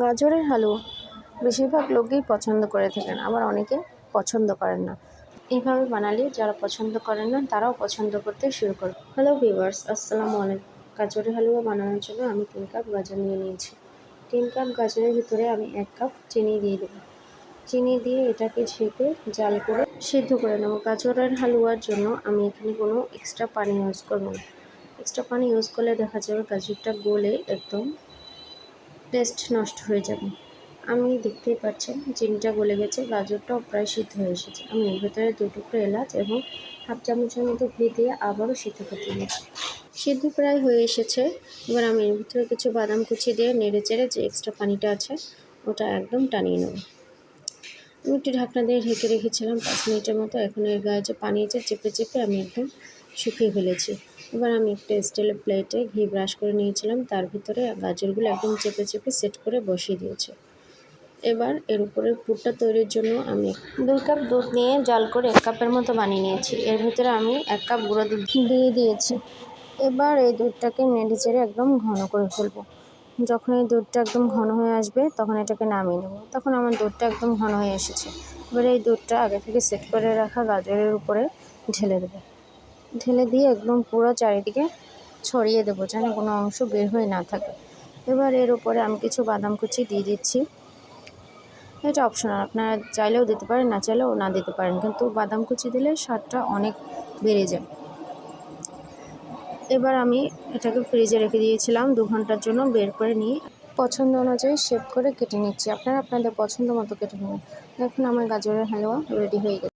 গাজরের হালুয়া বেশিরভাগ লোকই পছন্দ করে থাকেন, আবার অনেকে পছন্দ করেন না। এইভাবে বানালে যারা পছন্দ করেন না তারাও পছন্দ করতে শুরু করবে। হ্যালো ভিউয়ার্স, আসসালামু আলাইকুম। গাজরের হালুয়া বানানোর জন্য আমি 3 কাপ গাজর নিয়ে নিয়েছি। 3 কাপ গাজরের ভিতরে আমি 1 কাপ চিনি দিয়ে দেবো। চিনি দিয়ে এটাকে ছেঁকে জাল করে সিদ্ধ করে নেব। গাজরের হালুয়ার জন্য আমি এখানে কোনো এক্সট্রা পানি ইউজ করব না। এক্সট্রা পানি ইউজ করলে দেখা যাবে গাজরটা গলে একদম টেস্ট নষ্ট হয়ে যাবে। আমি দেখতেই পাচ্ছেন চিনিটা গলে গেছে, গাজরটাও প্রায় সিদ্ধ হয়ে এসেছে। আমি এর ভেতরে 2 টুকরো এলাচ এবং হাফ চামচের মতো ঘি দিয়ে আবারও সিদ্ধ করতে দিয়েছি। সিদ্ধ প্রায় হয়ে এসেছে। এবার আমি এর ভিতরে কিছু বাদাম কুচি দিয়ে নেড়ে চেড়ে যে এক্সট্রা পানিটা আছে ওটা একদম টানিয়ে নেব। আমি একটু ঢাকনা দিয়ে ঢেকে রেখেছিলাম 5 মিনিটের মতো। এখন এর গায়ে যে পানি আছে চেপে চেপে আমি একদম শুকিয়ে ফেলেছি। এবার আমি একটা স্টিলের প্লেটে ঘি ব্রাশ করে নিয়েছিলাম, তার ভিতরে গাজরগুলো একদম চেপে চেপে সেট করে বসিয়ে দিয়েছি। এবার এর উপরে পুরটা তৈরির জন্য আমি 2 কাপ দুধ নিয়ে জাল করে 1 কাপের মতো বানিয়ে নিয়েছি। এর ভিতরে আমি 1 কাপ গুঁড়ো দুধ দিয়ে দিয়েছি। এবার এই দুধটাকে নেড়ে চেড়ে একদম ঘন করে ফেলবো। যখন এই দুধটা একদম ঘন হয়ে আসবে তখন এটাকে নামিয়ে নেব। তখন আমার দুধটা একদম ঘন হয়ে এসেছে। এবার এই দুধটা আগে থেকে সেট করে রাখা গাজরের উপরে ঢেলে দেবো। ঢেলে দিয়ে একদম পুরো চারিদিকে ছড়িয়ে দেবো যেন কোনো অংশ বের হয়ে না থাকে। এবার এর উপরে আমি কিছু বাদাম কুচি দিয়ে দিচ্ছি। এটা অপশনাল, আপনারা চাইলেও দিতে পারেন, না চাইলেও না দিতে পারেন, কিন্তু বাদাম কুচি দিলে স্বাদটা অনেক বেড়ে যায়। এবার আমি এটাকে ফ্রিজে রেখে দিয়েছিলাম 2 ঘন্টার জন্য। বের করে নিয়ে পছন্দ অনুযায়ী শেপ করে কেটে নিচ্ছি। আপনারা আপনাদের পছন্দ মতো কেটে নেবেন। এখন আমার গাজরের হালুয়া রেডি হয়ে গেছে।